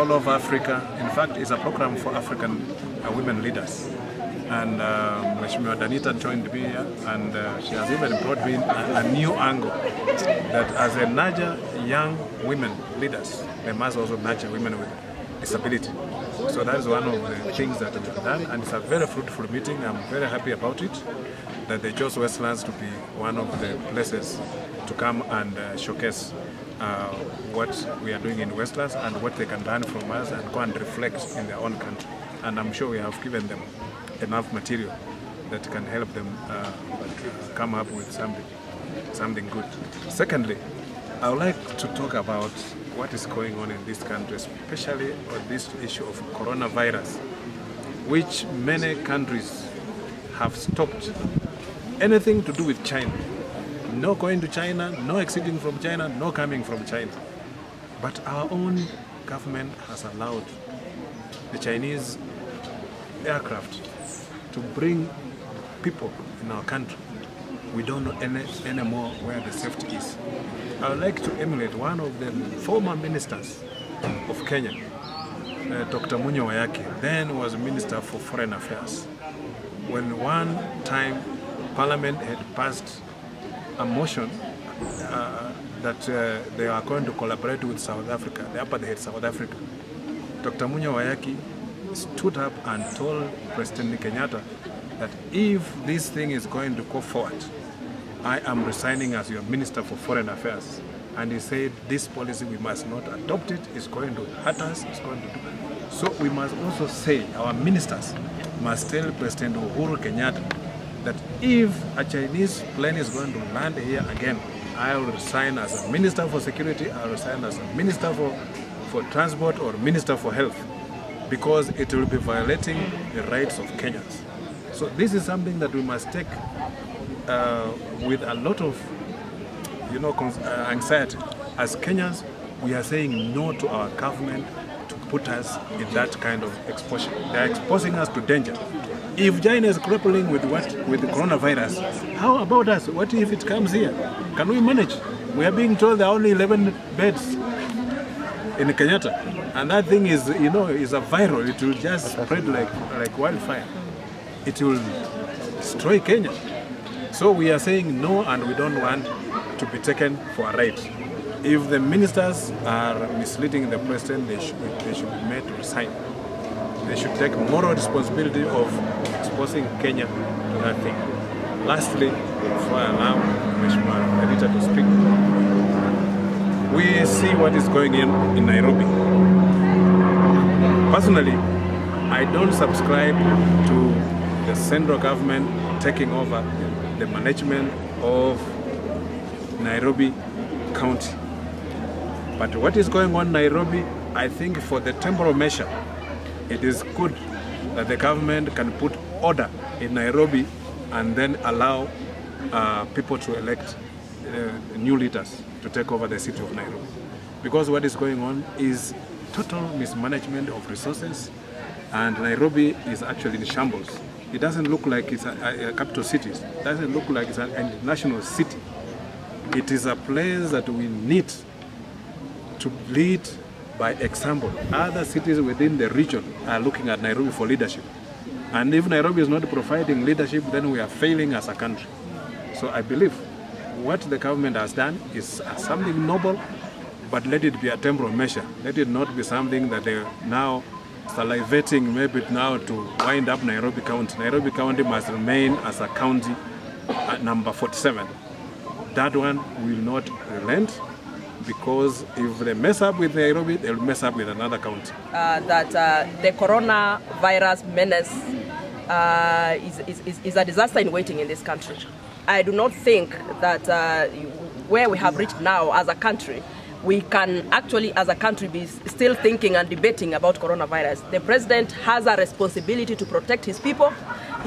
all over Africa. In fact, it's a program for African women leaders. And Mheshimiwa Danita joined me here, and she has even brought me a new angle that as a nurture young women leaders, they must also nurture women with disability. So that is one of the things that we've done, and it's a very fruitful meeting. I'm very happy about it, that they chose Westlands to be one of the places to come and showcase what we are doing in Westlands and what they can learn from us and go and reflect in their own country. And I'm sure we have given them enough material that can help them come up with something good. Secondly, I would like to talk about what is going on in this country, especially on this issue of coronavirus, which many countries have stopped anything to do with China. No going to China, no exiting from China, no coming from China. But our own government has allowed the Chinese aircraft to bring people in our country. We don't know anymore where the safety is. I would like to emulate one of the former ministers of Kenya, Dr. Wanyonyi, then was Minister for Foreign Affairs. When one time Parliament had passed a motion that they are going to collaborate with South Africa, the apartheid South Africa, Dr. Wanyonyi stood up and told President Kenyatta that if this thing is going to go forward, I am resigning as your Minister for Foreign Affairs. And he said this policy, we must not adopt it, it's going to hurt us, it's going to do. So we must also say, our ministers must tell President Uhuru Kenyatta that if a Chinese plane is going to land here again, I will resign as a Minister for Security, I will resign as a Minister for Transport or Minister for Health, because it will be violating the rights of Kenyans. So this is something that we must take with a lot of anxiety. As Kenyans, we are saying no to our government to put us in that kind of exposure. They are exposing us to danger. If China is grappling with the coronavirus, how about us? What if it comes here? Can we manage? We are being told there are only 11 beds in Kenyatta, and that thing is, is a viral. It will just spread like wildfire. It will destroy Kenya. So we are saying no, and we don't want to be taken for a ride. If the ministers are misleading the president, they should be made to resign. They should take moral responsibility of exposing Kenya to that thing. Lastly, before I allow Mheshimiwa Editor to speak, we see what is going on in Nairobi. Personally, I don't subscribe to the central government taking over the management of Nairobi County. But what is going on in Nairobi, I think for the temporal measure, it is good that the government can put order in Nairobi and then allow people to elect new leaders to take over the city of Nairobi. Because what is going on is total mismanagement of resources, and Nairobi is actually in shambles. It doesn't look like it's a capital city. It doesn't look like it's an international city. It is a place that we need to lead by example. Other cities within the region are looking at Nairobi for leadership. And if Nairobi is not providing leadership, then we are failing as a country. So I believe what the government has done is something noble, but let it be a temporal measure. Let it not be something that they are now salivating maybe now to wind up Nairobi County. Nairobi County must remain as a county at number 47. That one will not relent, because if they mess up with Nairobi, they'll mess up with another county. The coronavirus menace is a disaster in waiting in this country. I do not think that where we have reached now as a country, we can actually, as a country, be still thinking and debating about coronavirus. The president has a responsibility to protect his people.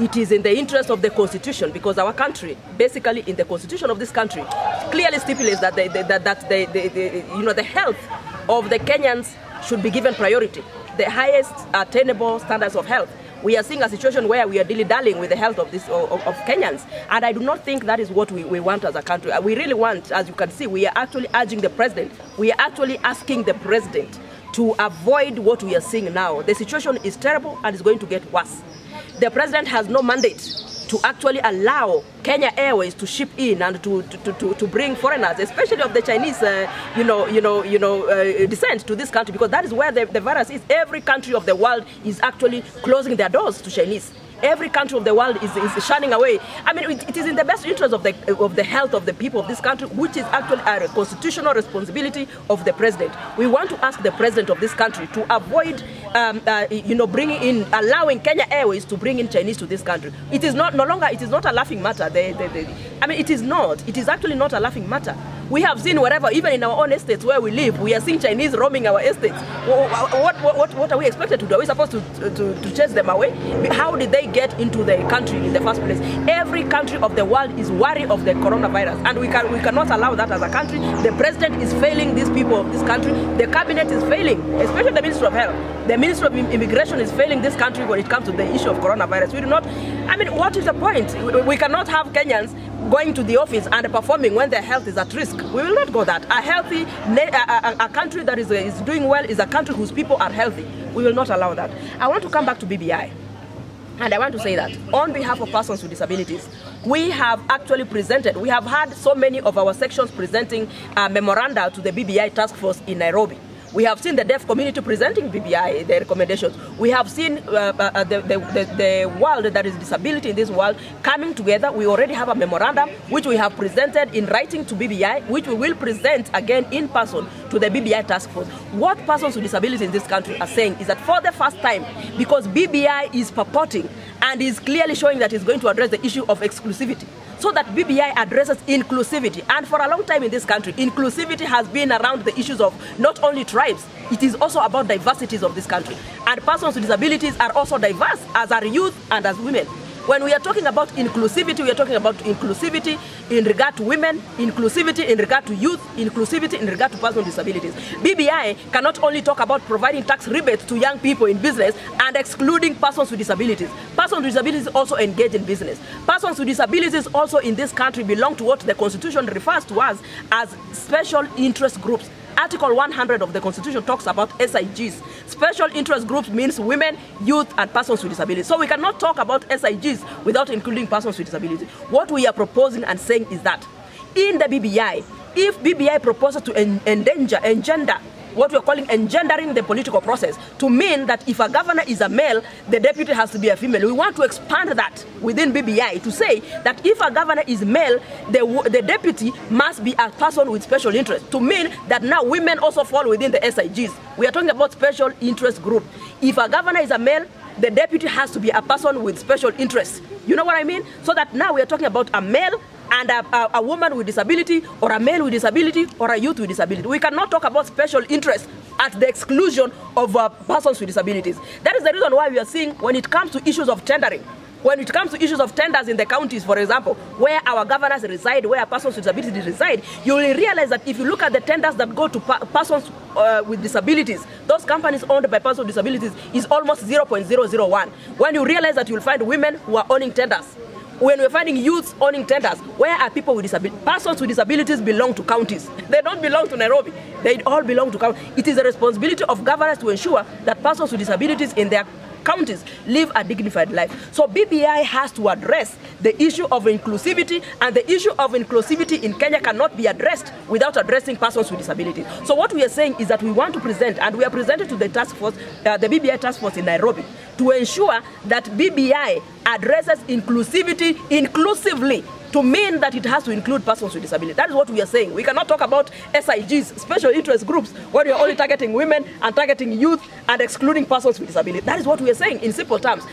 It is in the interest of the Constitution, because our country, basically in the Constitution of this country, clearly stipulates that the health of the Kenyans should be given priority, the highest attainable standards of health. We are seeing a situation where we are dilly-dallying with the health of Kenyans, and I do not think that is what we want as a country. We really want, as you can see, we are actually urging the president, we are actually asking the president to avoid what we are seeing now. The situation is terrible and it's going to get worse. The president has no mandate to actually allow Kenya Airways to ship in and to bring foreigners, especially of the Chinese, descent to this country, because that is where the virus is. Every country of the world is actually closing their doors to Chinese. Every country of the world is shunning away. I mean, it is in the best interest of the health of the people of this country, which is actually a constitutional responsibility of the president. We want to ask the president of this country to avoid, allowing Kenya Airways to bring in Chinese to this country. It is not a laughing matter. I mean, it is not. It is actually not a laughing matter. We have seen wherever, even in our own estates where we live, we are seeing Chinese roaming our estates. What are we expected to do? Are we supposed to chase them away? How did they get into the country in the first place? Every country of the world is worried of the coronavirus, and we cannot allow that as a country. The president is failing these people of this country. The cabinet is failing, especially the Ministry of Health. The Ministry of Immigration is failing this country when it comes to the issue of coronavirus. We do not, I mean, what is the point? We cannot have Kenyans going to the office and performing when their health is at risk. We will not go that. A country that is doing well is a country whose people are healthy. We will not allow that. I want to come back to BBI. And I want to say that on behalf of persons with disabilities, we have actually presented, we have had so many of our sections presenting memoranda to the BBI task force in Nairobi. We have seen the deaf community presenting BBI, their recommendations. We have seen the world that is disability in this world coming together. We already have a memorandum which we have presented in writing to BBI, which we will present again in person to the BBI task force. What persons with disability in this country are saying is that for the first time, because BBI is purporting and is clearly showing that it's going to address the issue of exclusivity, so that BBI addresses inclusivity. And for a long time in this country, inclusivity has been around the issues of not only tribes, it is also about diversities of this country. And persons with disabilities are also diverse, as are youth and as women. When we are talking about inclusivity, we are talking about inclusivity in regard to women, inclusivity in regard to youth, inclusivity in regard to persons with disabilities. BBI cannot only talk about providing tax rebates to young people in business and excluding persons with disabilities. Persons with disabilities also engage in business. Persons with disabilities also in this country belong to what the Constitution refers to as special interest groups. Article 100 of the Constitution talks about SIGs. Special interest groups means women, youth, and persons with disabilities. So we cannot talk about SIGs without including persons with disabilities. What we are proposing and saying is that in the BBI, if BBI proposes to engender what we are calling engendering the political process, to mean that if a governor is a male, the deputy has to be a female. We want to expand that within BBI to say that if a governor is male, the deputy must be a person with special interest, to mean that now women also fall within the SIGs. We are talking about special interest group. If a governor is a male, the deputy has to be a person with special interest. You know what I mean? So that now we are talking about a male and a woman with disability, or a male with disability, or a youth with disability. We cannot talk about special interest at the exclusion of persons with disabilities. That is the reason why we are seeing, when it comes to issues of tendering, when it comes to issues of tenders in the counties, for example, where our governors reside, where persons with disabilities reside, you will realize that if you look at the tenders that go to persons with disabilities, those companies owned by persons with disabilities is almost 0.001. When you realize that you'll find women who are owning tenders, when we're finding youths owning tenders, where are people with disabilities? Persons with disabilities belong to counties. They don't belong to Nairobi. They all belong to counties. It is the responsibility of governors to ensure that persons with disabilities in their counties live a dignified life. So BBI has to address the issue of inclusivity, and the issue of inclusivity in Kenya cannot be addressed without addressing persons with disabilities. So what we are saying is that we want to present, and we are presented to the task force, the BBI task force in Nairobi, to ensure that BBI addresses inclusivity inclusively, to mean that it has to include persons with disability. That is what we are saying. We cannot talk about SIGs, special interest groups, where we are only targeting women and targeting youth and excluding persons with disability. That is what we are saying in simple terms.